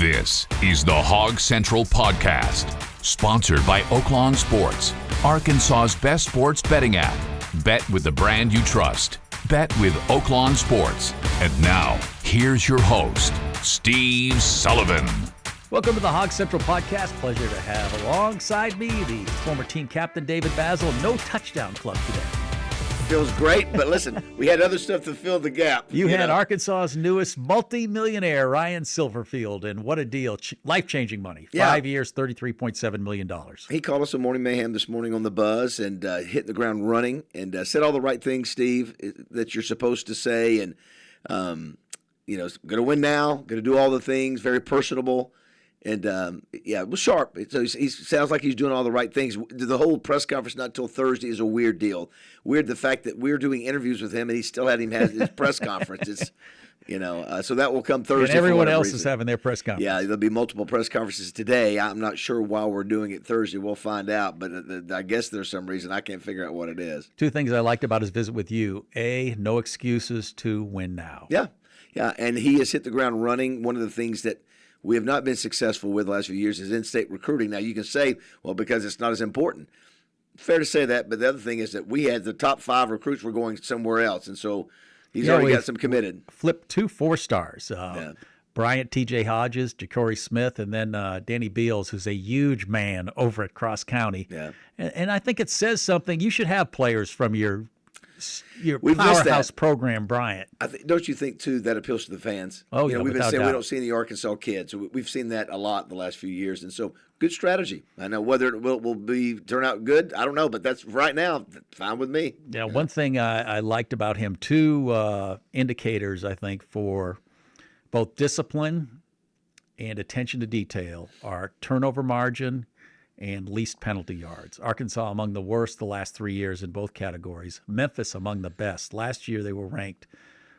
This is the Hog Central Podcast, sponsored by Oaklawn Sports, Arkansas's best sports betting app. Bet with the brand you trust. Bet with Oaklawn Sports. And now, here's your host, Steve Sullivan. Welcome to the Hog Central Podcast. Pleasure to have alongside me the former team captain, David Bazzel. No touchdown club today. Feels great, but listen, we had other stuff to fill the gap. You had Arkansas's newest multi-millionaire, Ryan Silverfield, and what a deal. Life-changing money. 5 years, $33.7 million. He called us a Morning Mayhem this morning on the buzz and hit the ground running and said all the right things, Steve, that you're supposed to say. And, going to win now, going to do all the things, very personable. And, it was sharp. So he sounds like he's doing all the right things. The whole press conference not until Thursday is a weird deal. Weird the fact that we're doing interviews with him and he still hadn't even had his press conference. It's, so that will come Thursday. And everyone else is having their press conference. Yeah, there'll be multiple press conferences today. I'm not sure why we're doing it Thursday. We'll find out. But I guess there's some reason. I can't figure out what it is. Two things I liked about his visit with you. A, no excuses to win now. Yeah. And he has hit the ground running. One of the things that we have not been successful with the last few years is in-state recruiting. Now, you can say, well, because it's not as important. Fair to say that, but the other thing is that we had the top 5 recruits were going somewhere else, and so he's already got some committed. Flipped 2 4-stars. Bryant T.J. Hodges, Ja'Cory Smith, and then Danny Beals, who's a huge man over at Cross County. Yeah. And I think it says something. You should have players from your powerhouse program, Bryant. Don't you think, too, that appeals to the fans? Oh, yeah, we've been saying doubt. we don't see any Arkansas kids. So we've seen that a lot the last few years, and so good strategy. I know whether it will turn out good, I don't know, but that's right now fine with me. Yeah, one thing I liked about him, 2 indicators, I think, for both discipline and attention to detail are turnover margin and least penalty yards. Arkansas among the worst the last 3 years in both categories. Memphis among the best. Last year they were ranked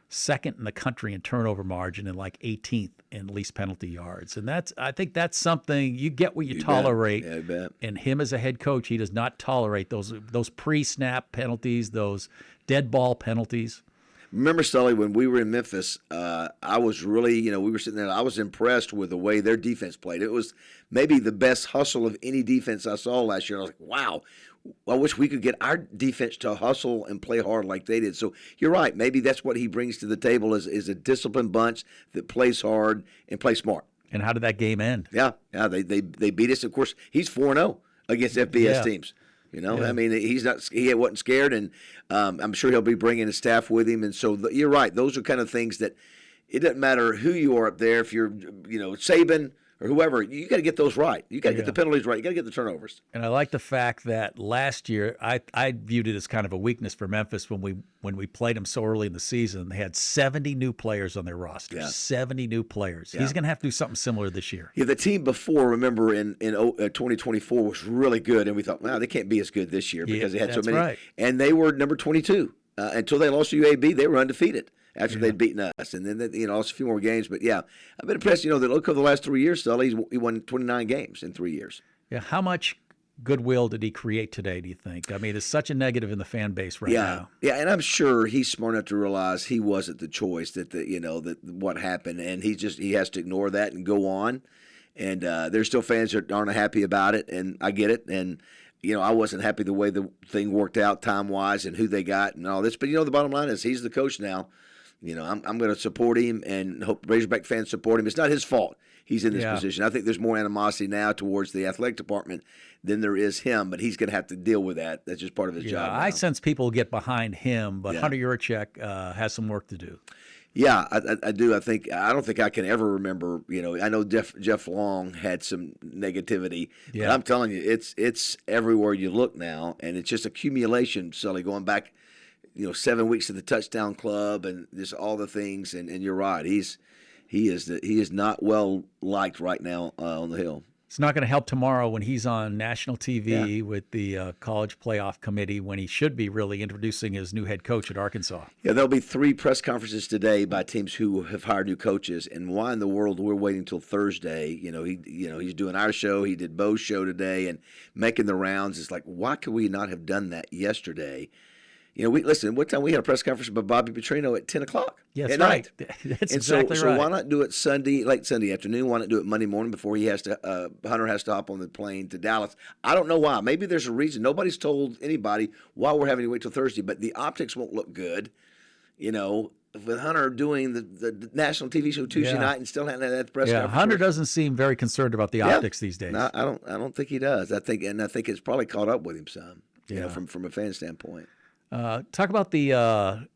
second in the country in turnover margin and like 18th in least penalty yards. And I think that's something you get what you tolerate. Yeah, you bet. And him as a head coach, he does not tolerate those pre-snap penalties, those dead ball penalties. Remember, Sully, when we were in Memphis, I was really, we were sitting there. I was impressed with the way their defense played. It was maybe the best hustle of any defense I saw last year. I was like, wow, I wish we could get our defense to hustle and play hard like they did. So you're right. Maybe that's what he brings to the table is a disciplined bunch that plays hard and plays smart. And how did that game end? Yeah, they beat us. Of course, he's 4-0 against FBS teams. I mean, he wasn't scared, and I'm sure he'll be bringing his staff with him. And so you're right; those are kind of things that it doesn't matter who you are up there. If you're, Saban or whoever, you got to get those right. You got to get the penalties right. You got to get the turnovers. And I like the fact that last year I viewed it as kind of a weakness for Memphis when we played them so early in the season. They had 70 new players on their roster. Yeah. 70 new players. Yeah. He's going to have to do something similar this year. Yeah, the team before, remember, in 2024 was really good, and we thought, wow, they can't be as good this year because they had so many. Right. And they were number 22 until they lost to UAB. They were undefeated after they'd beaten us, and then they lost a few more games. But yeah, I've been impressed. That look over the last 3 years, Sully, he won 29 games in 3 years. Yeah, how much goodwill did he create today, do you think? I mean, it's such a negative in the fan base right now. Yeah, and I'm sure he's smart enough to realize he wasn't the choice, that what happened, and he has to ignore that and go on. And there's still fans that aren't happy about it, and I get it. And I wasn't happy the way the thing worked out time-wise and who they got and all this. But the bottom line is he's the coach now. I'm going to support him and hope Razorback fans support him. It's not his fault he's in this position. I think there's more animosity now towards the athletic department than there is him, but he's going to have to deal with that. That's just part of his job now. I sense people get behind him, but Hunter Yurachek has some work to do. Yeah, I do. I don't think I can ever remember. I know Jeff Long had some negativity, but I'm telling you, it's everywhere you look now, and it's just accumulation. Sully, going back, 7 weeks to the touchdown club, and just all the things. And you're right, he is not well liked right now on the Hill. It's not going to help tomorrow when he's on national TV with the college playoff committee when he should be really introducing his new head coach at Arkansas. Yeah, there'll be 3 press conferences today by teams who have hired new coaches. And why in the world we're waiting until Thursday? He's doing our show. He did Bo's show today and making the rounds. It's like, why could we not have done that yesterday? Listen. What time we had a press conference by Bobby Petrino at 10:00. Yeah, that's at right. night. That's and exactly so right. why not do it late Sunday afternoon? Why not do it Monday morning before Hunter has to hop on the plane to Dallas? I don't know why. Maybe there's a reason. Nobody's told anybody why we're having to wait till Thursday, but the optics won't look good, with Hunter doing the national TV show Tuesday night and still having that press conference. Hunter doesn't seem very concerned about the optics these days. No, I don't think he does. I think it's probably caught up with him some. From a fan standpoint. Talk about the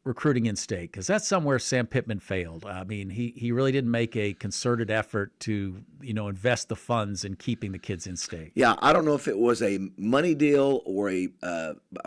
recruiting in state, because that's somewhere Sam Pittman failed. I mean, he really didn't make a concerted effort to invest the funds in keeping the kids in state. Yeah, I don't know if it was a money deal or a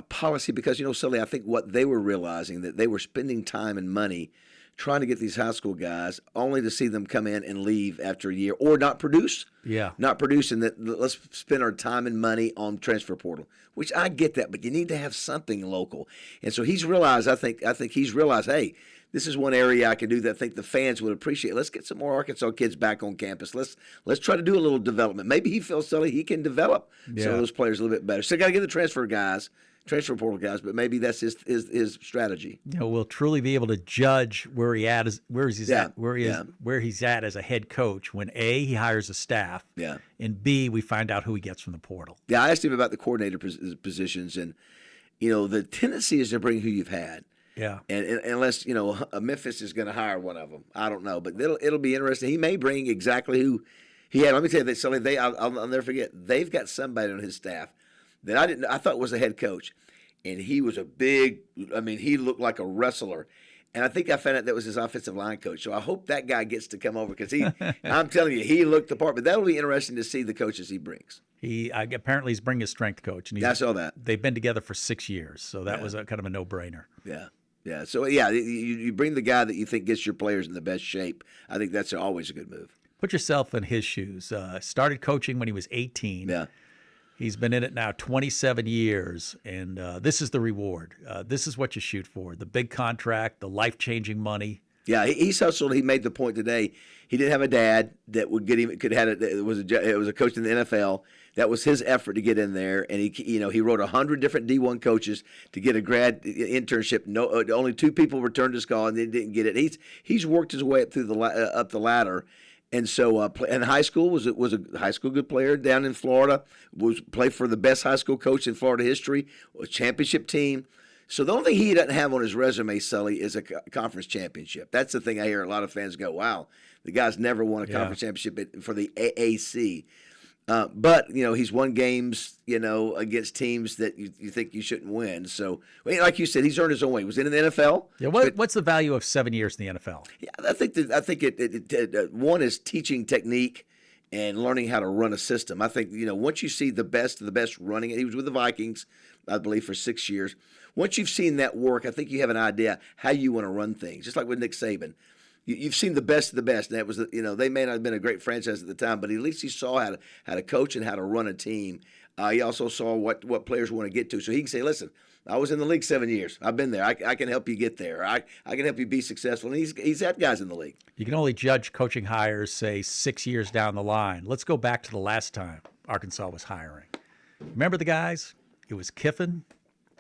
policy, because Sully, I think what they were realizing that they were spending time and money trying to get these high school guys, only to see them come in and leave after a year or not produce. Yeah. Not producing that. Let's spend our time and money on transfer portal, which I get that, but you need to have something local. And so he's realized, I think he's realized, hey, this is one area I can do that I think the fans would appreciate. Let's get some more Arkansas kids back on campus. Let's try to do a little development. Maybe he feels, Sully, he can develop some of those players a little bit better. Still got to get the transfer portal guys, but maybe that's his strategy. We'll truly be able to judge where he's at as a head coach when A, he hires a staff, and B, we find out who he gets from the portal. Yeah, I asked him about the coordinator positions, and the tendency is to bring who you've had. Yeah, and unless Memphis is going to hire one of them, I don't know, but it'll be interesting. He may bring exactly who he had. Let me tell you this, Sully. I'll never forget. They've got somebody on his staff that I thought was a head coach, and he was he looked like a wrestler, and I think I found out that was his offensive line coach. So I hope that guy gets to come over, because I'm telling you, he looked the part. But that'll be interesting to see the coaches he brings. Apparently he's bringing a strength coach, and I saw that. They've been together for 6 years, so that was kind of a no-brainer. Yeah. So you bring the guy that you think gets your players in the best shape. I think that's always a good move. Put yourself in his shoes. Started coaching when he was 18. Yeah. He's been in it now 27 years, and this is the reward. This is what you shoot for: the big contract, the life-changing money. Yeah, he's hustled. He made the point today. He didn't have a dad that would get him. It was a coach in the NFL. That was his effort to get in there, and he wrote 100 different D1 coaches to get a grad internship. No, only 2 people returned his call, and they didn't get it. He's worked his way up through up the ladder. And so, in high school, was a high school good player down in Florida. Played for the best high school coach in Florida history, a championship team. So the only thing he doesn't have on his resume, Sully, is a conference championship. That's the thing I hear a lot of fans go, "Wow, the guy's never won a conference championship for the AAC." But he's won games, against teams that you think you shouldn't win. So, like you said, he's earned his own way. He was in the NFL. Yeah. What's the value of 7 years in the NFL? Yeah, I think one is teaching technique and learning how to run a system. I think once you see the best of the best running it, he was with the Vikings, I believe, for 6 years. Once you've seen that work, I think you have an idea how you want to run things. Just like with Nick Saban. You've seen the best of the best. And that was, they may not have been a great franchise at the time, but at least he saw how to coach and how to run a team. He also saw what players want to get to. So he can say, listen, I was in the league 7 years. I've been there. I can help you get there. I can help you be successful. And he's had guys in the league. You can only judge coaching hires, say, 6 years down the line. Let's go back to the last time Arkansas was hiring. Remember the guys? It was Kiffin,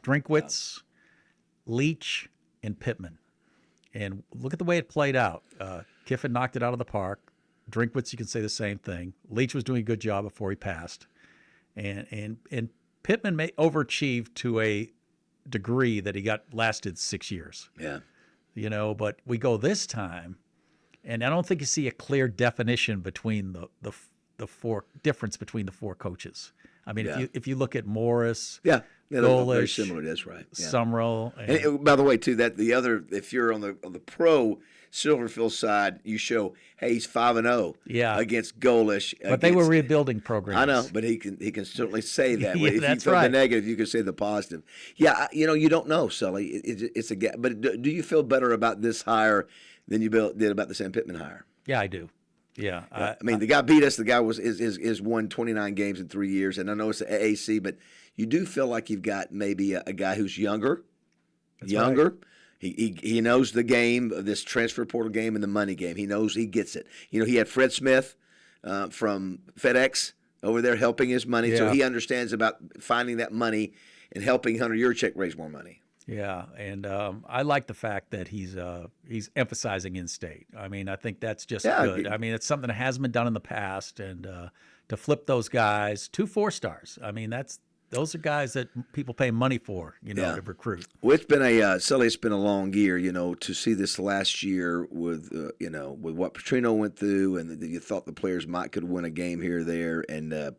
Drinkwitz, Leach, and Pittman. And look at the way it played out. Kiffin knocked it out of the park. Drinkwitz, you can say the same thing. Leach was doing a good job before he passed. And Pittman overachieved to a degree that he lasted 6 years. Yeah. But we go this time, and I don't think you see a clear definition between the four difference between the 4 coaches. I mean, if you look at Morris, Golish, very similar. That's right. Yeah. Sumrall, and by the way, too, that the other, if you're on the pro Silverfield side, you show, hey, he's 5-0 against Golish. But they were rebuilding programs. I know, but he can certainly say that. Yeah, if that's you right. the negative, you can say the positive. Yeah, you don't know, Sully. It's a gap. But do you feel better about this hire than you did about the Sam Pittman hire? Yeah, I do. Yeah, I mean, the guy beat us. The guy is won 29 games in 3 years, and I know it's the AAC, but you do feel like you've got maybe a guy who's younger. Right. He knows the game, this transfer portal game and the money game. He knows, he gets it. He had Fred Smith from FedEx over there helping his money, so he understands about finding that money and helping Hunter Yurachek raise more money. Yeah, and I like the fact that he's emphasizing in-state. I mean, I think that's just good. I mean, it's something that hasn't been done in the past, and to flip those guys to 4-stars. I mean, those are guys that people pay money for, to recruit. Well, it's been Sully, it's been a long year, to see this last year with, with what Petrino went through, and you thought the players could win a game here or there, and I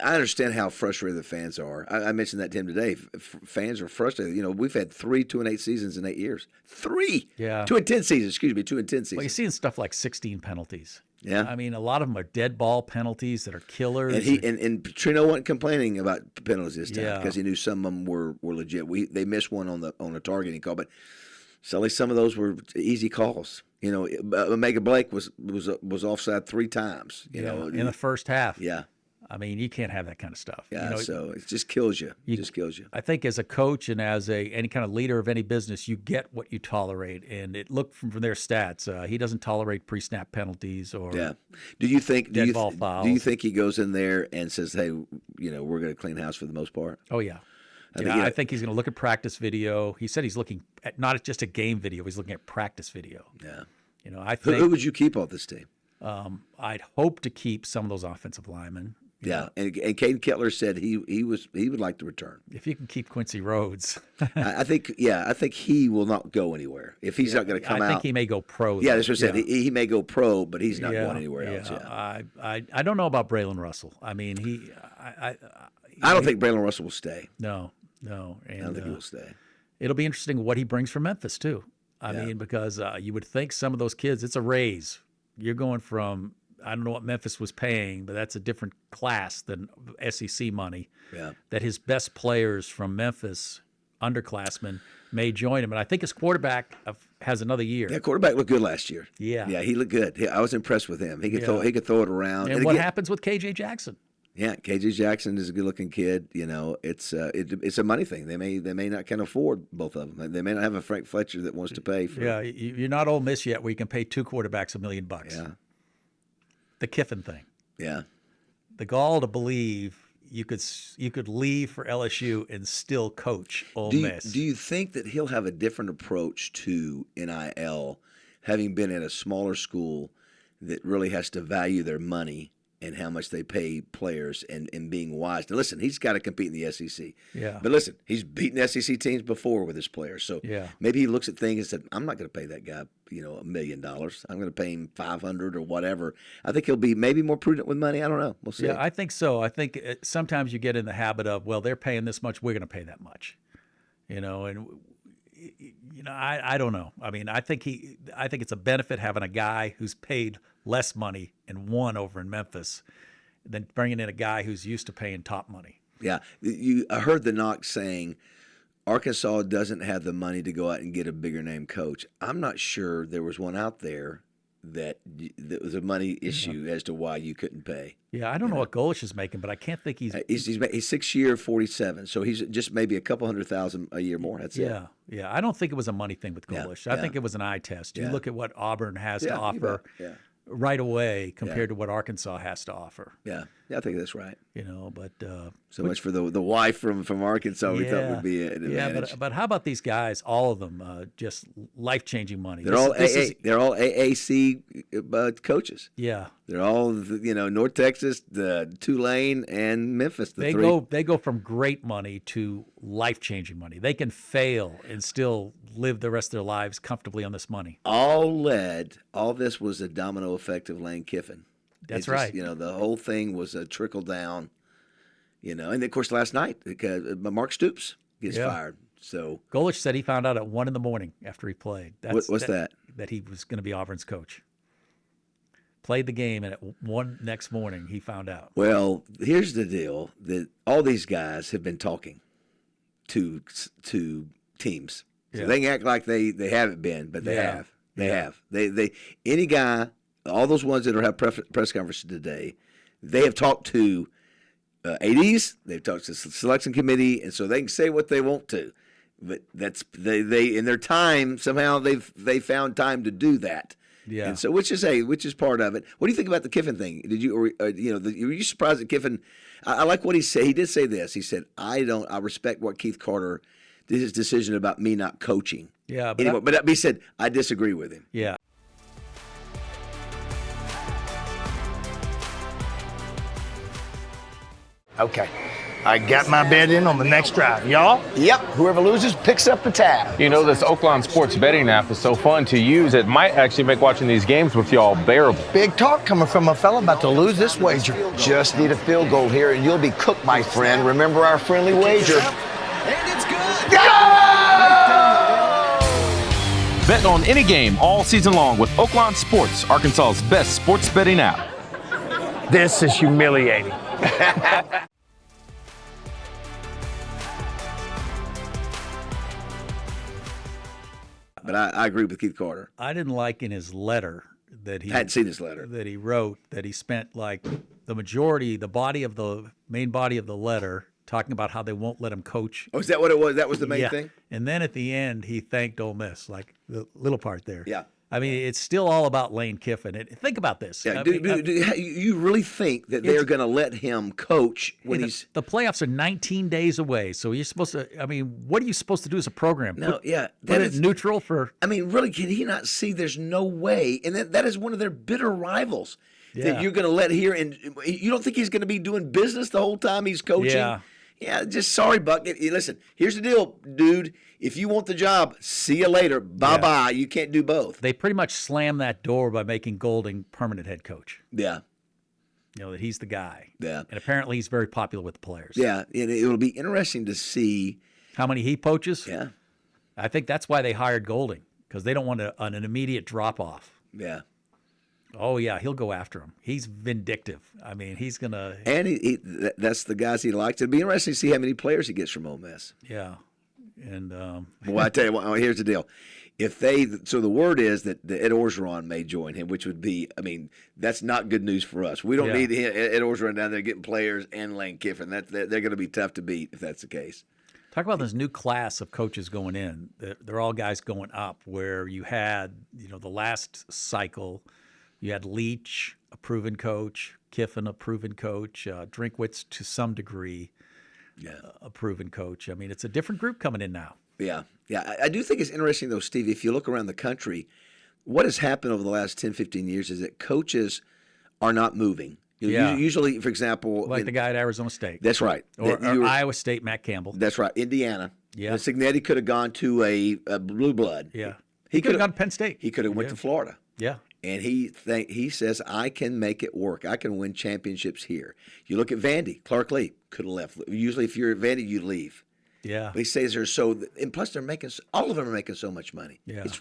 understand how frustrated the fans are. I mentioned that to him today. Fans are frustrated. We've had 3 2-8 seasons in 8 years. 3. Yeah. 2-10 seasons. Excuse me. 2-10 seasons. Well, you're seeing stuff like 16 penalties. Yeah. I mean, a lot of them are dead ball penalties that are killers. And Petrino wasn't complaining about penalties this time because he knew some of them were legit. They missed one on a targeting call, but Sully, some of those were easy calls. Omega Blake was offside 3 times. In the first half. Yeah. I mean, you can't have that kind of stuff. Yeah, so it just kills you. It just kills you. I think as a coach and as any kind of leader of any business, you get what you tolerate. And it looked from their stats, he doesn't tolerate pre-snap penalties or dead ball fouls. Do you think he goes in there and says, "Hey, we're going to clean house for the most part"? Oh yeah. I think he's going to look at practice video. He said he's looking at not just a game video; he's looking at practice video. Yeah. I think who would you keep off this team? I'd hope to keep some of those offensive linemen. Yeah, and Caden Kettler said he would like to return. If you can keep Quincy Rhodes, I think he will not go anywhere. If he's not going to come out, I think he may go pro. Yeah, that's what I said. He may go pro, but he's not going anywhere else. Yeah, I don't know about Braylon Russell. I mean, I don't think Braylon Russell will stay. No, and I don't think he will stay. It'll be interesting what he brings from Memphis too. I mean, because you would think some of those kids, it's a raise. You're going from, I don't know what Memphis was paying, but that's a different class than SEC money. Yeah. That his best players from Memphis, underclassmen, may join him. And I think his quarterback has another year. Yeah, quarterback looked good last year. Yeah. Yeah, he looked good. I was impressed with him. He could throw it around. And what happens with KJ Jackson? Yeah, KJ Jackson is a good-looking kid. It's a money thing. They may not can afford both of them. They may not have a Frank Fletcher that wants to pay for. Yeah, you're not Ole Miss yet, where you can pay 2 quarterbacks $1 million. Yeah. The Kiffin thing. Yeah. The gall to believe you could leave for LSU and still coach Ole Miss. Do you think that he'll have a different approach to NIL, having been at a smaller school that really has to value their money and how much they pay players and being wise? Now, listen, he's got to compete in the SEC. Yeah. But listen, he's beaten SEC teams before with his players. So maybe he looks at things and said, I'm not going to pay that guy, $1 million. I'm going to pay him $500 or whatever. I think he'll be maybe more prudent with money. I don't know. We'll see. Yeah, I think so. I think sometimes you get in the habit of, well, they're paying this much, we're going to pay that much. And I don't know. I mean, I think it's a benefit having a guy who's paid less money and won over in Memphis than bringing in a guy who's used to paying top money. Yeah. I heard the knock saying Arkansas doesn't have the money to go out and get a bigger name coach. I'm not sure there was one out there that was a money issue as to why you couldn't pay. Yeah, I don't know what Golish is making, but I can't think he's 6-year, 47, so he's just maybe a couple $100,000 a year more. That's it. Yeah. I don't think it was a money thing with Golish. I think it was an eye test. You look at what Auburn has to offer right away compared to what Arkansas has to offer. Yeah, I think that's right. But so much for the wife from Arkansas we thought would be an advantage. But how about these guys? All of them, just life-changing money. They're all AAC coaches. Yeah, they're all North Texas, the Tulane, and Memphis. They go from great money to life-changing money. They can fail and still live the rest of their lives comfortably on this money. All this was a domino effect of Lane Kiffin. That's right. The whole thing was a trickle down. And of course last night, because Mark Stoops gets fired. So Golish said he found out at 1 a.m. after he played. What's that? That he was going to be Auburn's coach. Played the game, and at 1 next morning he found out. Well, here's the deal: that all these guys have been talking to teams. So they can act like they haven't been, but they have. They have. They any guy, all those ones that have press conferences today, they have talked to ADs. They've talked to the selection committee, and so they can say what they want to. But that's they in their time somehow they found time to do that. Yeah. And so, which is part of it. What do you think about the Kiffin thing? Were you surprised that Kiffin? I like what he said. He did say this. He said, I respect what Keith Carter did, his decision about me not coaching. Yeah. But he said, I disagree with him. Yeah. Okay. I got my bet in on the next drive. Y'all? Yep. Whoever loses picks up the tab. You know, this Oaklawn Sports betting app is so fun to use, it might actually make watching these games with y'all bearable. Big talk coming from a fella about to lose this wager. Just need a field goal here and you'll be cooked, my friend. Remember our friendly wager. And it's good. Bet on any game all season long with Oaklawn Sports, Arkansas's best sports betting app. This is humiliating. But I agree with Keith Carter. I didn't like in his letter that he I hadn't seen his letter. that he wrote that he spent like the main body of the letter talking about how they won't let him coach. Oh, is that what it was? That was the main Yeah. thing? And then at the end, he thanked Ole Miss, like the little part there. Yeah. I mean, it's still all about Lane Kiffin. Think about this. Yeah. I Do mean, you really think that they're going to let him coach when he's the playoffs are 19 days away, so you're supposed to. I mean, what are you supposed to do as a program? No, yeah, put that it is neutral for. I mean, really, can he not see there's no way? And that is one of their bitter rivals that Yeah. you're going to let here. And you don't think he's going to be doing business the whole time he's coaching? Yeah. Yeah, just sorry, Buck. Listen, here's the deal, dude. If you want the job, see you later. Bye-bye. You can't do both. They pretty much slammed that door by making Golding permanent head coach. Yeah. You know that he's the guy. Yeah. And apparently he's very popular with the players. Yeah, and it'll be interesting to see. How many he poaches? Yeah. I think that's why they hired Golding, because they don't want an immediate drop off. Yeah. Oh yeah, he'll go after him. He's vindictive. I mean, he's gonna. And that's the guys he likes. It'll be interesting to see how many players he gets from Ole Miss. Yeah. And Well, I tell you what, here's the deal. So the word is that the Ed Orgeron may join him, which would be, I mean, that's not good news for us. We don't need Ed Orgeron down there getting players and Lane Kiffin. They're going to be tough to beat if that's the case. talk about this new class of coaches going in. They're all guys going up. Where you had, the last cycle, you had Leach, a proven coach, Kiffin, a proven coach, Drinkwitz to some degree. Yeah. A proven coach. I mean, it's a different group coming in now. Yeah. Yeah. I do think it's interesting, though, Steve, if you look around the country, what has happened over the last 10, 15 years is that coaches are not moving. Usually, for example. Like the guy at Arizona State. That's right. Or Iowa State, Matt Campbell. That's right. Indiana. Yeah. Signetti could have gone to a blue blood. Yeah. He could have gone to Penn State. He could have went to Florida. Yeah. And he says, I can make it work. I can win championships here. You look at Vandy, Clark Lee could have left. Usually if you're at Vandy, you leave. Yeah. But he says and plus they're making, all of them are making so much money. Yeah. It's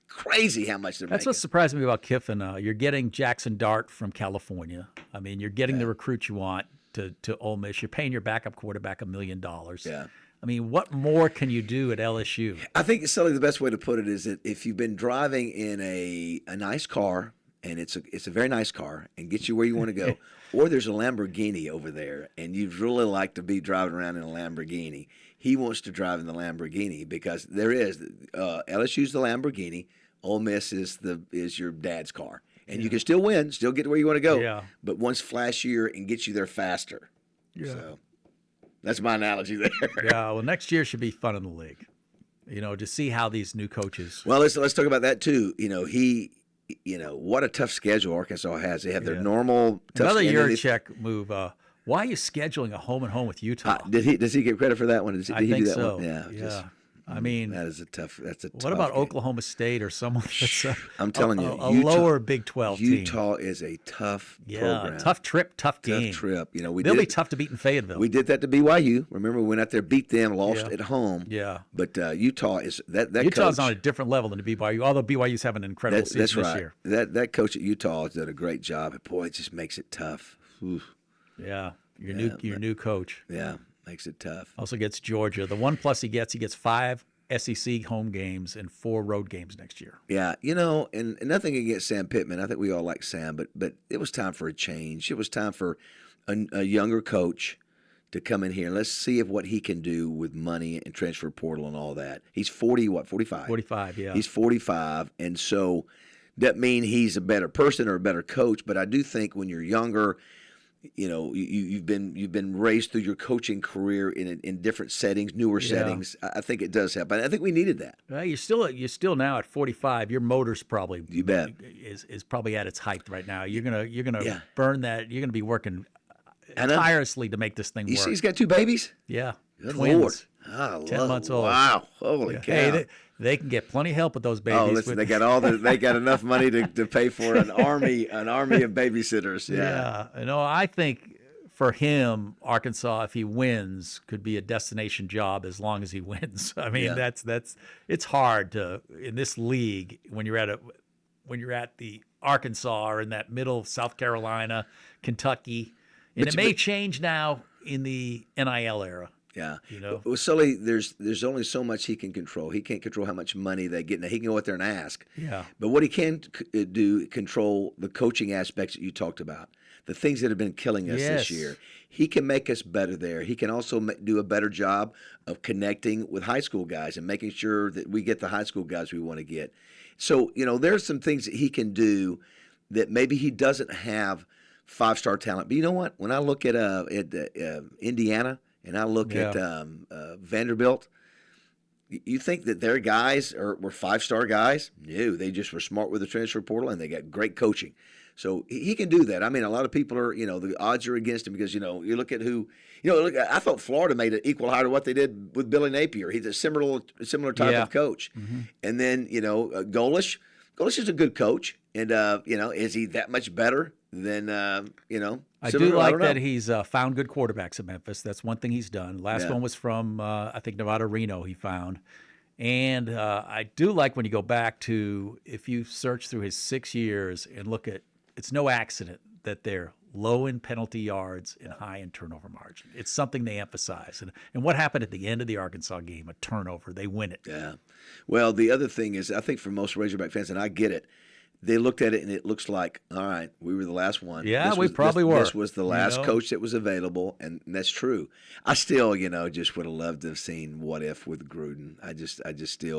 crazy how much they're making. That's what surprised me about Kiffin. You're getting Jackson Dart from California. I mean, you're getting the recruit you want to Ole Miss. You're paying your backup quarterback $1 million. Yeah. I mean, what more can you do at LSU? I think, Sully, the best way to put it is that if you've been driving in a nice car, and it's a very nice car, and gets you where you want to go, or there's a Lamborghini over there, and you'd really like to be driving around in a Lamborghini, he wants to drive in the Lamborghini because there is LSU's the Lamborghini, Ole Miss is your dad's car, and you can still win, still get to where you want to go, but one's flashier and gets you there faster. Yeah. So that's my analogy there. Yeah. Well, next year should be fun in the league. To see how these new coaches. Well, let's talk about that too. What a tough schedule Arkansas has. They have their normal tough Another schedule. Yurachek move. Why are you scheduling a home and home with Utah? Does he get credit for that one? Did I he think do that so. one? Yeah. I mean, that's a tough. What about game. Oklahoma State or someone that's I'm telling you, a lower Big 12 team? Utah is a tough program. Tough trip, tough game. Tough trip. They'll be tough to beat in Fayetteville. We did that to BYU. Remember, we went out there, beat them, lost at home. Yeah. But Utah is that Utah's coach, on a different level than the BYU. Although BYU's having an incredible season that's this right. year. That coach at Utah has done a great job. But boy, it just makes it tough. Oof. Yeah. Your new coach. Yeah, makes it tough. Also gets Georgia. The one plus he gets 5 SEC home games and 4 road games next year. Yeah, and nothing against Sam Pittman. I think we all like Sam, but it was time for a change. It was time for a younger coach to come in here. Let's see what he can do with money and transfer portal and all that. He's 45? 45, yeah. He's 45, and so Doesn't mean he's a better person or a better coach, but I do think when you're younger, you've been raised through your coaching career in different settings, newer settings. I think it does help. I think we needed that. Well, you're still now at 45. Your motor's probably is probably at its height right now. You're gonna burn that. You're gonna be working tirelessly to make this thing work. You see, he's got 2 babies. Yeah, Good twins. Lord. 10 months old. Wow, holy cow! Hey, they can get plenty of help with those babies. Oh, listen, they got enough money to pay for an army of babysitters. Yeah. I think for him, Arkansas, if he wins, could be a destination job as long as he wins. I mean, that's it's hard to in this league when you're at the Arkansas or in that middle of South Carolina, Kentucky, and it may change now in the NIL era. Yeah. Well, Sully, there's only so much he can control. He can't control how much money they get. Now, he can go out there and ask. Yeah. But what he can do, control the coaching aspects that you talked about, the things that have been killing us this year. He can make us better there. He can also do a better job of connecting with high school guys and making sure that we get the high school guys we want to get. So, there's some things that he can do that maybe he doesn't have 5-star talent. But you know what? When I look at Indiana, and I look at Vanderbilt, you think that their guys were 5-star guys? No, they just were smart with the transfer portal, and they got great coaching. So he can do that. I mean, a lot of people are, the odds are against him because, you look at who, I thought Florida made an equal high to what they did with Billy Napier. He's a similar type of coach. Mm-hmm. And then, Golish is a good coach. And, is he that much better than, I do like that he's found good quarterbacks at Memphis. That's one thing he's done. Last one was from, I think, Nevada Reno he found. And I do like when you go back to, if you search through his 6 years and look at, it's no accident that they're low in penalty yards and high in turnover margin. It's something they emphasize. And what happened at the end of the Arkansas game, a turnover, they win it. Yeah. Well, the other thing is, I think for most Razorback fans, and I get it, they looked at it and it looks like, all right, we were the last one. Yeah, we probably were. This was the last coach that was available, and that's true. I still, just would have loved to have seen what if with Gruden. I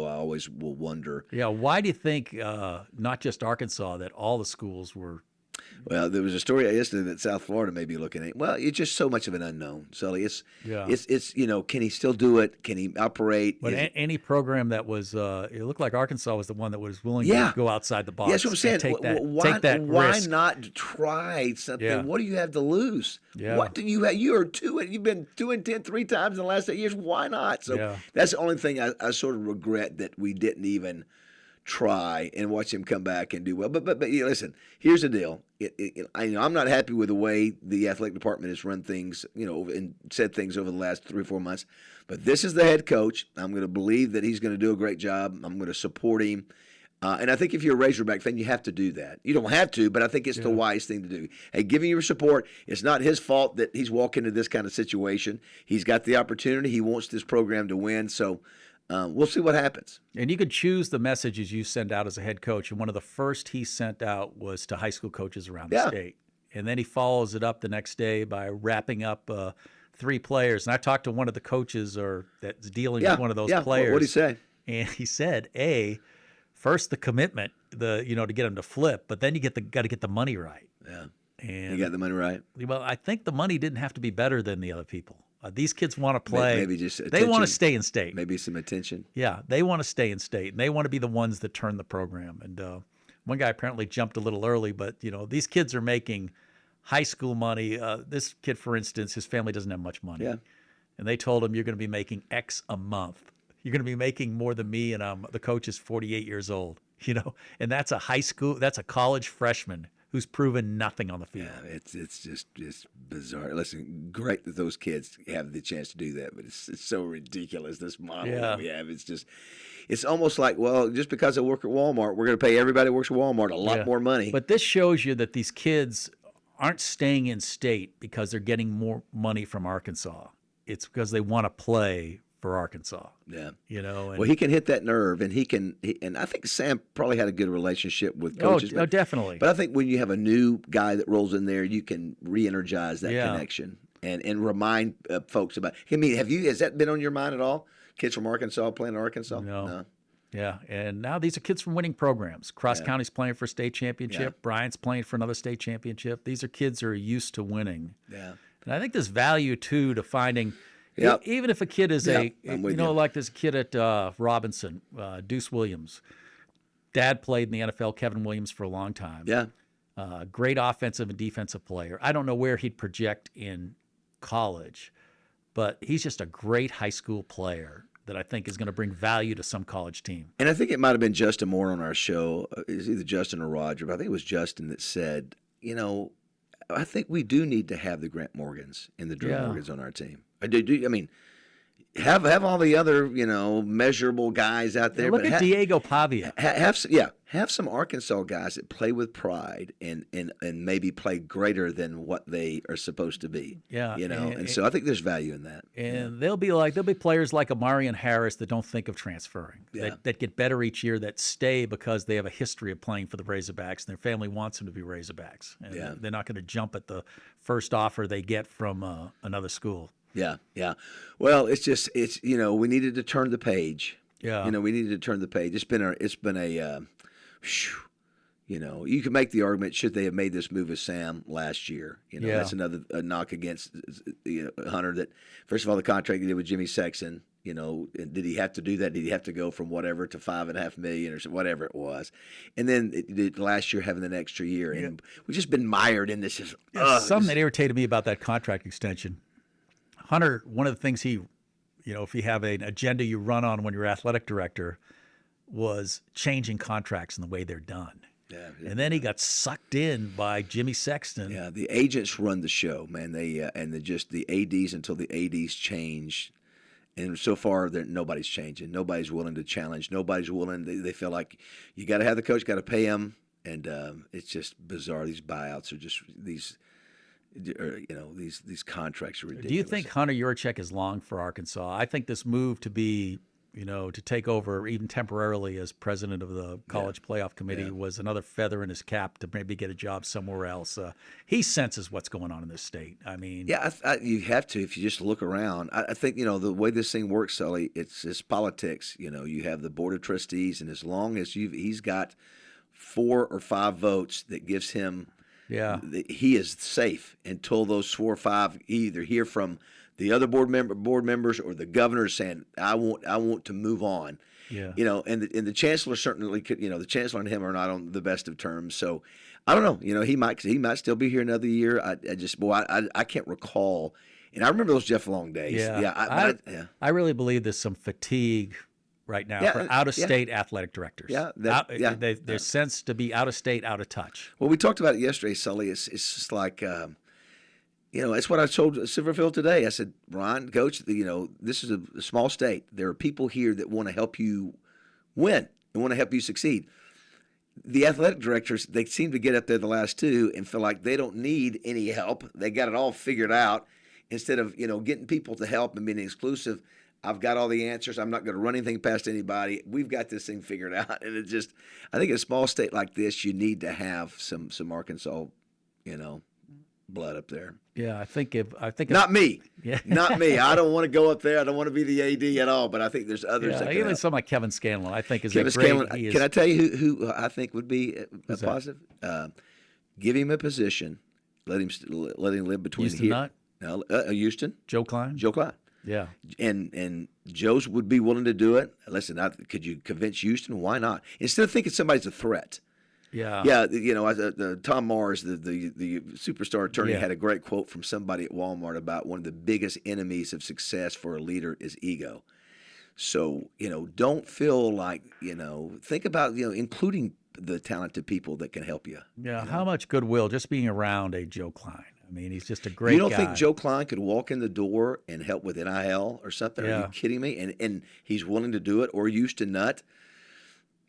always will wonder. Yeah, why do you think not just Arkansas, that all the schools were? Well, there was a story yesterday that South Florida may be looking at. Well, it's just so much of an unknown, Sully. It's can he still do it? Can he operate? But any program that was, it looked like Arkansas was the one that was willing to go outside the box. Yeah, that's what I'm saying. Take that why risk. not try something? Yeah. What do you have to lose? Yeah. What do you have? You've been 2-10 3 times in the last 8 years. Why not? So that's the only thing I sort of regret that we didn't even try and watch him come back and do well. But listen, here's the deal. I'm not happy with the way the athletic department has run things, and said things over the last 3 or 4 months. But this is the head coach. I'm going to believe that he's going to do a great job. I'm going to support him. And I think if you're a Razorback fan, you have to do that. You don't have to, but I think it's the wise thing to do. Hey, giving your support, it's not his fault that he's walking into this kind of situation. He's got the opportunity. He wants this program to win. So we'll see what happens. And you could choose the messages you send out as a head coach. And one of the first he sent out was to high school coaches around the state. And then he follows it up the next day by wrapping up 3 players. And I talked to one of the coaches that's dealing with one of those players. What did he say? And he said, first the commitment, to get them to flip, but then you got to get the money right. Yeah. And you got the money right? Well, I think the money didn't have to be better than the other people. These kids want to play. Maybe just attention. They want to stay in state. Maybe some attention. Yeah, they want to stay in state, and they want to be the ones that turn the program. And one guy apparently jumped a little early, but these kids are making high school money. This kid, for instance, his family doesn't have much money. Yeah. And they told him, you're going to be making X a month. You're going to be making more than me, and the coach is 48 years old. And that's a college freshman who's proven nothing on the field. Yeah, it's just bizarre. Listen, great that those kids have the chance to do that, but it's so ridiculous, this model that we have. It's almost like, well, just because I work at Walmart, we're going to pay everybody who works at Walmart a lot more money. But this shows you that these kids aren't staying in state because they're getting more money from Arkansas. It's because they want to play for Arkansas. Yeah. And, well, he can hit that nerve, and and I think Sam probably had a good relationship with coaches. Oh, definitely. But I think when you have a new guy that rolls in there, you can re-energize that connection and remind folks about. I mean, has that been on your mind at all? Kids from Arkansas playing in Arkansas? No. Yeah, and now these are kids from winning programs. Cross County's playing for a state championship. Bryant's playing for another state championship. These are kids who are used to winning. Yeah. And I think there's value, too, to finding even if a kid is like this kid at Robinson, Deuce Williams. Dad played in the NFL, Kevin Williams, for a long time. Yeah. Great offensive and defensive player. I don't know where he'd project in college, but he's just a great high school player that I think is going to bring value to some college team. And I think it might have been Justin Moore on our show. It's either Justin or Roger, but I think it was Justin that said, I think we do need to have the Grant Morgans and the Drew Morgans on our team. I mean, have all the other, measurable guys out there. Look at Diego Pavia. Have some Arkansas guys that play with pride and maybe play greater than what they are supposed to be. Yeah, and so I think there's value in that. And there'll be players like Amarian Harris that don't think of transferring, that get better each year, that stay because they have a history of playing for the Razorbacks and their family wants them to be Razorbacks. And they're not going to jump at the first offer they get from another school. Yeah. Well, it's we needed to turn the page. Yeah. We needed to turn the page. It's been you can make the argument, should they have made this move with Sam last year? That's another knock against Hunter, that first of all, the contract he did with Jimmy Sexton, did he have to do that? Did he have to go from whatever to $5.5 million or whatever it was? And then last year having an extra year. And we've just been mired in this. Something that irritated me about that contract extension. Hunter, one of the things if you have an agenda you run on when you're athletic director, was changing contracts and the way they're done. Yeah. And then he got sucked in by Jimmy Sexton. Yeah, the agents run the show, man. The ADs until the ADs change. And so far, nobody's changing. Nobody's willing to challenge. Nobody's willing. They feel like you got to have the coach, got to pay him. And it's just bizarre. These buyouts are just these contracts are ridiculous. Do you think Hunter Yurachek is long for Arkansas? I think this move to be, to take over even temporarily as president of the college playoff committee was another feather in his cap to maybe get a job somewhere else. He senses what's going on in this state. I mean, you have to if you just look around. I think the way this thing works, Sully, it's politics. You have the board of trustees, and as long as he's got 4 or 5 votes that gives him. Yeah, he is safe until those 4 or 5 either hear from the other board members or the governor saying, I want to move on. Yeah, and the chancellor certainly could. The chancellor and him are not on the best of terms. So I don't know. He might still be here another year. I can't recall. And I remember those Jeff Long days. Yeah, I really believe there's some fatigue right now for out-of-state athletic directors. They're sensed to be out-of-state, out of touch. Well, we talked about it yesterday, Sully. It's just like, it's what I told Silverfield today. I said, Ryan, Coach, this is a small state. There are people here that want to help you win and want to help you succeed. The athletic directors, they seem to get up there the last 2 and feel like they don't need any help. They got it all figured out. Instead of, getting people to help and being exclusive, I've got all the answers. I'm not going to run anything past anybody. We've got this thing figured out. And I think in a small state like this, you need to have some Arkansas, blood up there. Yeah, I think not me. Yeah. Not me. I don't want to go up there. I don't want to be the AD at all. But I think there's others. Yeah, even someone like Kevin Scanlon, I think is Kevin a great. Scanlon, can I tell you who I think would be a positive? Give him a position. Let him live between Houston here. Nutt? No, Houston. Joe Klein. Yeah. And Joe's would be willing to do it. Listen, could you convince Houston? Why not? Instead of thinking somebody's a threat. Yeah. Yeah, Tom Mars, the superstar attorney, had a great quote from somebody at Walmart about one of the biggest enemies of success for a leader is ego. So, don't feel like, think about, including the talented people that can help you. Yeah, how much goodwill just being around a Joe Klein. I mean, he's just a great guy. You don't think Joe Klein could walk in the door and help with NIL or something? Yeah. Are you kidding me? And he's willing to do it, or Houston Nutt.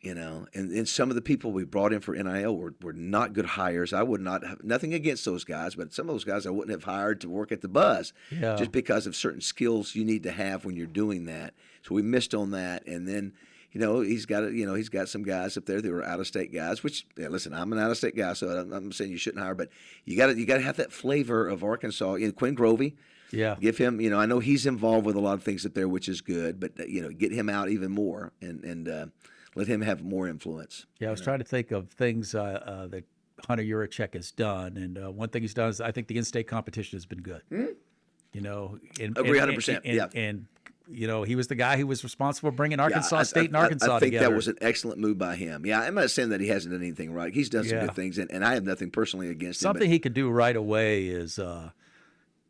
And some of the people we brought in for NIL were not good hires. I would not have nothing against those guys, but some of those guys I wouldn't have hired to work at the Buzz just because of certain skills you need to have when you're doing that. So we missed on that. And then, he's got some guys up there that were out-of-state guys, which, listen, I'm an out-of-state guy, so I'm saying you shouldn't hire, but you got to have that flavor of Arkansas. Quinn Grovey. Yeah. Give him, I know he's involved with a lot of things up there, which is good, but, get him out even more. And let him have more influence. Yeah, I was trying to think of things that Hunter Yurachek has done, and one thing he's done is I think the in-state competition has been good. You know, Agree 100%. Yeah. And you know, he was the guy who was responsible for bringing Arkansas State and Arkansas I think together. that was an excellent move by him. Yeah, I'm not saying that he hasn't done anything right. He's done some good things, and I have nothing personally against him. Something he could do right away is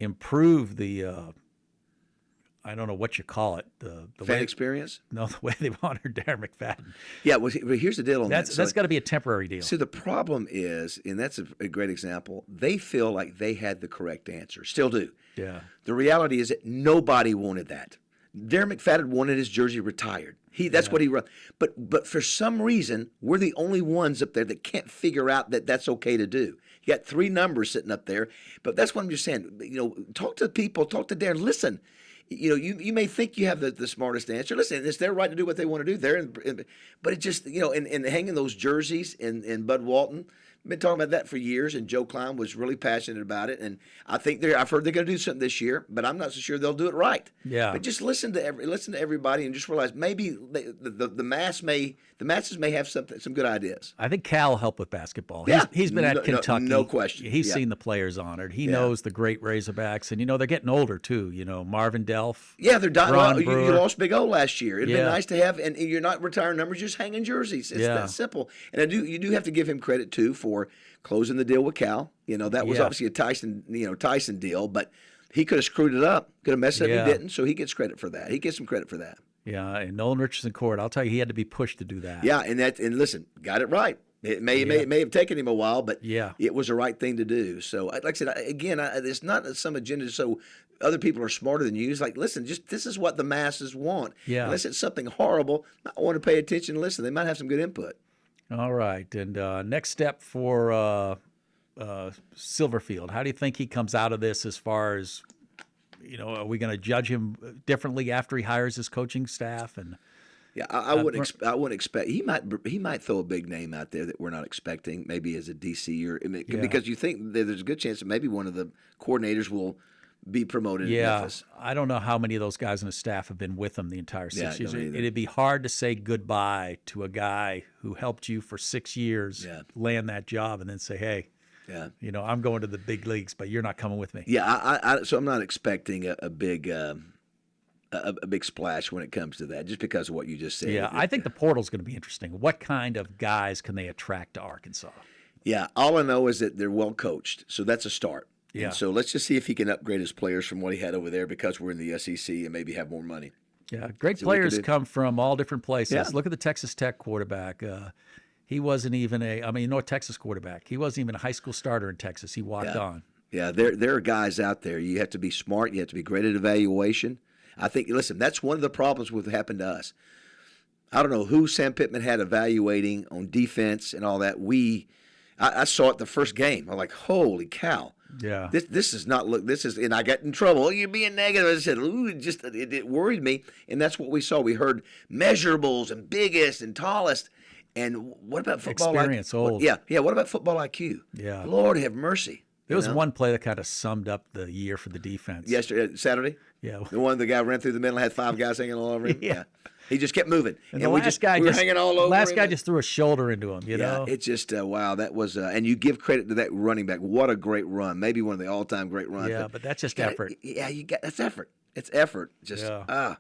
improve the I don't know what you call it. The fan way, experience? No, the way they've honored Darren McFadden. Yeah, well, here's the deal on that. That's got to be a temporary deal. See, the problem is, and that's a great example, they feel like they had the correct answer. Still do. Yeah. The reality is that nobody wanted that. Darren McFadden wanted his jersey retired. That's what he run. But for some reason, we're the only ones up there that can't figure out that that's okay to do. You got 3 numbers sitting up there, but that's what I'm just saying. You know, talk to people, talk to Darren. Listen, you know, you may think you have the smartest answer. Listen, it's their right to do what they want to do. But it just, you know, and hanging those jerseys in Bud Walton. I've been talking about that for years, and Joe Klein was really passionate about it. And I think I've heard they're going to do something this year, but I'm not so sure they'll do it right. Yeah. But just listen to everybody, and just realize maybe the masses may have some good ideas. I think Cal will help with basketball. Yeah. He's been at Kentucky. No question. He's seen the players honored. He knows the great Razorbacks, and you know they're getting older too. You know, Marvin Delph. Yeah, they're dying. Ron You Brewer. lost Big O last year. It'd been nice to have, and you're not retiring numbers, just hanging jerseys. It's that simple. And you do have to give him credit too for closing the deal with Cal. You know, that was obviously a Tyson deal, but he could have screwed it up, could have messed it up. He didn't, so he gets credit for that. He gets some credit for that. Yeah, and Nolan Richardson Court, I'll tell you, he had to be pushed to do that. Yeah, and listen, got it right. It may have taken him a while, but it was the right thing to do. So, like I said, again, it's not some agenda so other people are smarter than you. It's like, listen, just this is what the masses want. Yeah. Unless it's something horrible, I want to pay attention and listen. They might have some good input. All right, and next step for Silverfield. How do you think he comes out of this as far as, you know, are we going to judge him differently after he hires his coaching staff? And yeah, I wouldn't expect he might throw a big name out there that we're not expecting, maybe as a DC or because you think that there's a good chance that maybe one of the coordinators will be promoted in Memphis. I don't know how many of those guys on the staff have been with him the entire 6 years. Either. It'd be hard to say goodbye to a guy who helped you for 6 years land that job and then say, hey, you know, I'm going to the big leagues, but you're not coming with me. Yeah, so I'm not expecting a big splash when it comes to that, just because of what you just said. Yeah, I think the portal's going to be interesting. What kind of guys can they attract to Arkansas? Yeah, all I know is that they're well coached, so that's a start. Yeah. And so let's just see if he can upgrade his players from what he had over there because we're in the SEC and maybe have more money. Yeah, great players come from all different places. Yeah. Look at the Texas Tech quarterback. He wasn't even North Texas quarterback. He wasn't even a high school starter in Texas. He walked on. Yeah, there are guys out there. You have to be smart. You have to be great at evaluation. I think, listen, that's one of the problems with what happened to us. I don't know who Sam Pittman had evaluating on defense and all that. I saw it the first game. I'm like, holy cow. Yeah. This is not and I got in trouble. Oh, you're being negative. I said, ooh, it worried me. And that's what we saw. We heard measurables and biggest and tallest. And what about football? Experience, old. Yeah. What about football IQ? Yeah. Lord have mercy. There was one play that kind of summed up the year for the defense. Yesterday, Saturday? Yeah. The guy ran through the middle and had 5 guys hanging all over him? Yeah. He just kept moving. And we were hanging all over him. Last guy just threw a shoulder into him, you know? It's just, wow, that was, and you give credit to that running back. What a great run. Maybe one of the all-time great runs. Yeah, but that's just effort. That's effort. It's effort. Just, Yeah,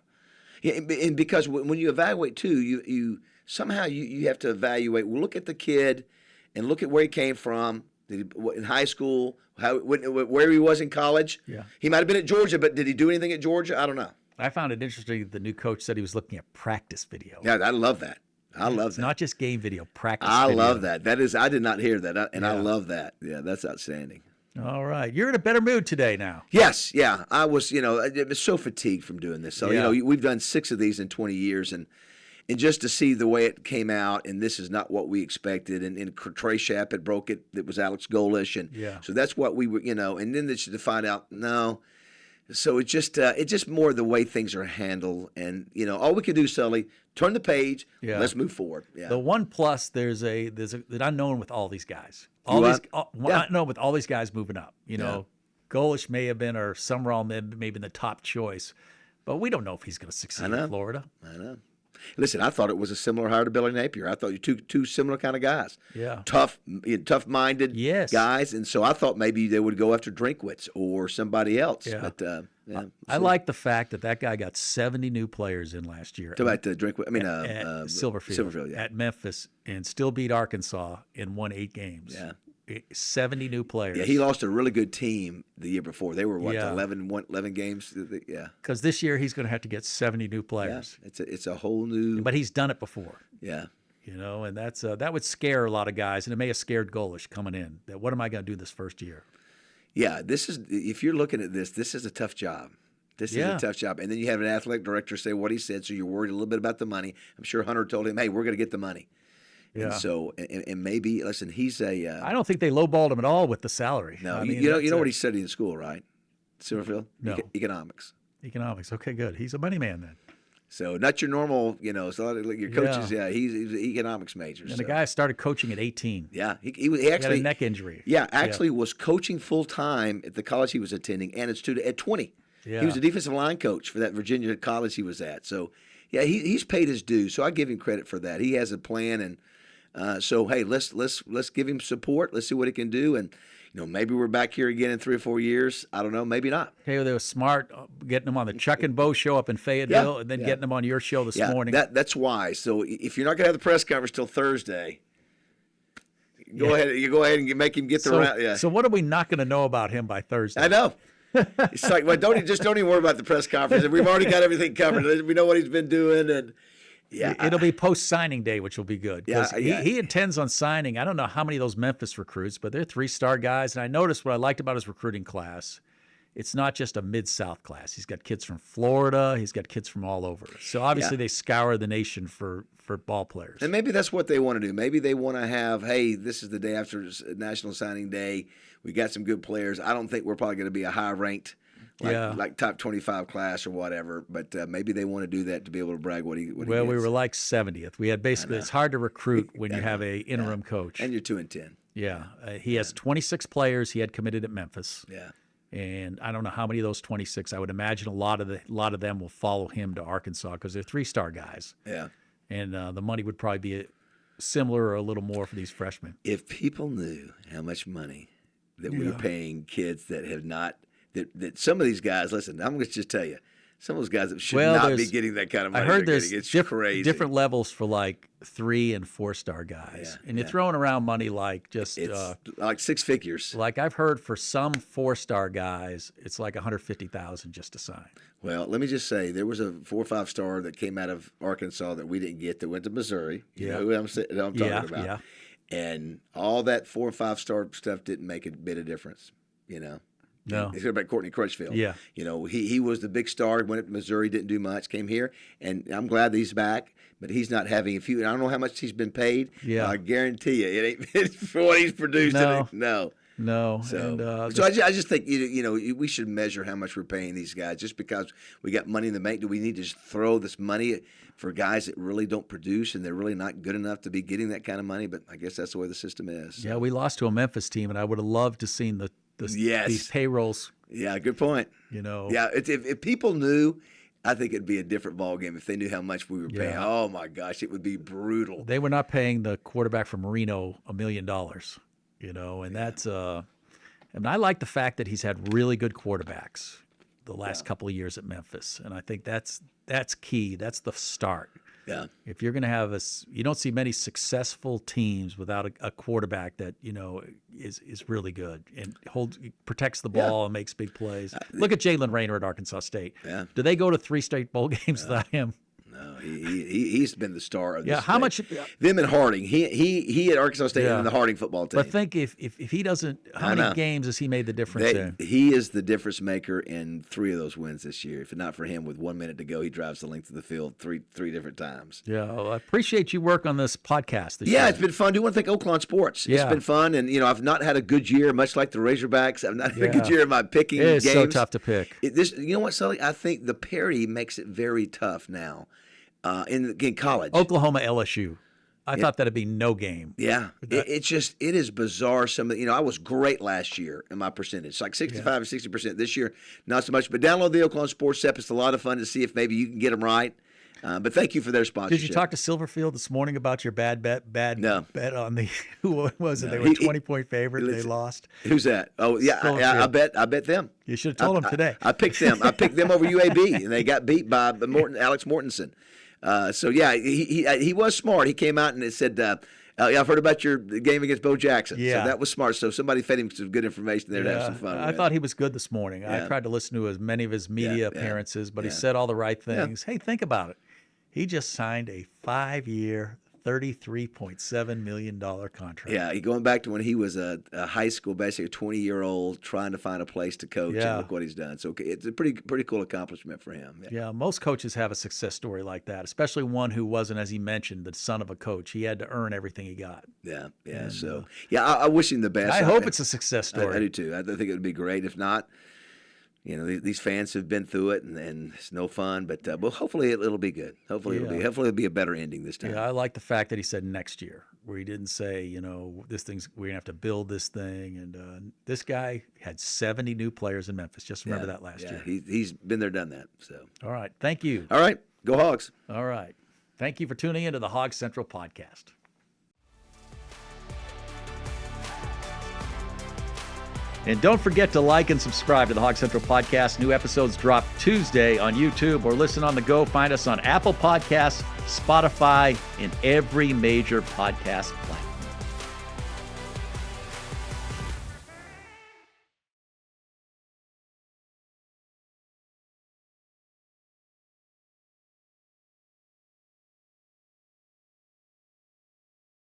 and because when you evaluate, too, you somehow you have to evaluate. Well, look at the kid and look at where he came from. Did he, in high school, where he was in college? Yeah. He might have been at Georgia, but did he do anything at Georgia? I don't know. I found it interesting the new coach said he was looking at practice video. Yeah, I love that. It's not just game video, practice video. video. I love that. I did not hear that, I love that. Yeah, that's outstanding. All right. You're in a better mood today now. Yes, yeah. I was, I was so fatigued from doing this. So, we've done 6 of these in 20 years, and just to see the way it came out, and this is not what we expected, and Trey Shapp had broke it. It was Alex Golish, and so that's what we were, and then to find out, no. So it's just more the way things are handled, and all we can do, Sully, turn the page. Yeah. Let's move forward. Yeah. The one plus, there's an unknown with all these guys. Unknown with all these guys moving up. Golish may have been, or Summerall may have been the top choice, but we don't know if he's going to succeed in Florida. I know. Listen, I thought it was a similar hire to Billy Napier. I thought you two similar kind of guys. Yeah. Tough-minded guys, and so I thought maybe they would go after Drinkwitz or somebody else. Yeah. But I like the fact that guy got 70 new players in last year. Talk about the Drinkwitz. Silverfield at Memphis, and still beat Arkansas and won 8 games. Yeah. 70 new players. Yeah, he lost a really good team the year before. They were 11 games. Yeah. Because this year he's going to have to get 70 new players. Yeah, it's a whole new. But he's done it before. Yeah. And that's that would scare a lot of guys, and it may have scared Golish coming in. That what am I going to do this first year? Yeah, if you're looking at this is a tough job. This is a tough job. And then you have an athletic director say what he said, so you're worried a little bit about the money. I'm sure Hunter told him, hey, we're going to get the money. Yeah. And so, and maybe, listen, he's a. I don't think they lowballed him at all with the salary. No, you know what he studied in school, right? Silverfield? No. Economics. Economics. Okay, good. He's a money man then. So not your normal, so like your coaches. Yeah, he's an economics major. And the guy started coaching at 18. Yeah, he actually had a neck injury. Yeah, actually was coaching full time at the college he was attending, and at 20. Yeah. He was a defensive line coach for that Virginia college he was at. So, yeah, he's paid his due. So I give him credit for that. He has a plan, and. So hey, let's give him support. Let's see what he can do, and maybe we're back here again in 3 or 4 years. I don't know, maybe not. Hey, they were smart getting him on the Chuck and Bo show up in Fayetteville, and then getting him on your show this morning. That's wise. So if you're not going to have the press conference till Thursday, go ahead and make him get the round. Yeah. So what are we not going to know about him by Thursday? I know. It's like, well, don't even worry about the press conference. We've already got everything covered. We know what he's been doing, and. Yeah, it'll be post-signing day, which will be good. He intends on signing. I don't know how many of those Memphis recruits, but they're 3-star guys. And I noticed what I liked about his recruiting class. It's not just a Mid-South class. He's got kids from Florida. He's got kids from all over. So obviously they scour the nation for ball players. And maybe that's what they want to do. Maybe they want to have, hey, this is the day after National Signing Day. We got some good players. I don't think we're probably going to be a high-ranked like top 25 class or whatever, but maybe they want to do that to be able to brag what he gets. We were like 70th. We had basically, it's hard to recruit when you have a interim coach. And you're 2-10. Yeah. He has 26 players he had committed at Memphis. Yeah. And I don't know how many of those 26. I would imagine a lot of them will follow him to Arkansas because they're 3-star guys. Yeah. And the money would probably be similar or a little more for these freshmen. If people knew how much money that we were paying kids that have not that some of these guys, listen, I'm going to just tell you, some of those guys that should not be getting that kind of money. I heard there's crazy. Different levels for like 3- and 4-star guys. And you're throwing around money like just like 6 figures. Like I've heard for some 4-star guys, it's like $150,000 just to sign. Well, let me just say, there was a 4 or 5-star that came out of Arkansas that we didn't get that went to Missouri. You know who I'm talking about. Yeah. And all that 4 or 5-star stuff didn't make a bit of difference, No. It's about Courtney Crutchfield. Yeah. He was the big star, went up to Missouri, didn't do much, came here, and I'm glad that he's back, but he's not having I don't know how much he's been paid. Yeah. I guarantee you, it ain't for what he's produced. No. So, I just think, we should measure how much we're paying these guys. Just because we got money in the bank, do we need to just throw this money for guys that really don't produce and they're really not good enough to be getting that kind of money? But I guess that's the way the system is. So. Yeah, we lost to a Memphis team, and I would have loved to seen these payrolls. Yeah, good point. Yeah, if people knew, I think it'd be a different ballgame if they knew how much we were paying. Oh my gosh, it would be brutal. They were not paying the quarterback from Reno $1 million, and that's and I like the fact that he's had really good quarterbacks the last couple of years at Memphis, and I think that's key. That's the start. Yeah. If you're going to have you don't see many successful teams without a quarterback that is really good and protects the ball and makes big plays. Look at Jalen Raynor at Arkansas State. Yeah. Do they go to 3 straight bowl games without him? No, he's been the star of this. Yeah, how much? Them and Harding. He at Arkansas State and the Harding football team. But think if he doesn't, how many games has he made the difference in? He is the difference maker in 3 of those wins this year. If not for him, with 1 minute to go, he drives the length of the field three different times. Yeah, well, I appreciate you work on this podcast this year. Yeah, it's been fun. I do want to thank Oaklawn Sports. It's been fun, and I've not had a good year, much like the Razorbacks. I've not had a good year in my picking games. It's so tough to pick. You know what, Sully? I think the parity makes it very tough now. In college, Oklahoma LSU, I thought that'd be no game. Yeah, it is bizarre. I was great last year in my percentage, like 65 or 60%. This year, not so much. But download the Oklahoma Sports app. It's a lot of fun to see if maybe you can get them right. But thank you for their sponsorship. Did you talk to Silverfield this morning about your bad bet on the who was it? No. They were 20-point favorite. They lost. Who's that? Oh yeah, I bet them. You should have told him today. I picked them. I picked them over UAB, and they got beat by Alex Mortensen. So yeah, he was smart. He came out and said, "Yeah, I've heard about your game against Bo Jackson." Yeah. So that was smart. So somebody fed him some good information there to have some fun. I thought he was good this morning. Yeah. I tried to listen to as many of his media appearances, but he said all the right things. Hey, think about it. He just signed a 5-year, $33.7 million contract. Yeah, going back to when he was a high school, basically a 20-year-old trying to find a place to coach, and look what he's done. So it's a pretty cool accomplishment for him. Yeah, most coaches have a success story like that, especially one who wasn't, as he mentioned, the son of a coach. He had to earn everything he got. Yeah. So I wish him the best. I hope it's a success story. I do too. I think it would be great. If not, these fans have been through it, and it's no fun. But hopefully it'll be good. Hopefully it'll be a better ending this time. Yeah, I like the fact that he said next year, where he didn't say, we're gonna have to build this thing. And this guy had 70 new players in Memphis. Just remember that last year. He's been there, done that. So all right, thank you. All right, go Hogs. All right, thank you for tuning into the Hog Central Podcast. And don't forget to like and subscribe to the Hog Central Podcast. New episodes drop Tuesday on YouTube, or listen on the go. Find us on Apple Podcasts, Spotify, and every major podcast platform.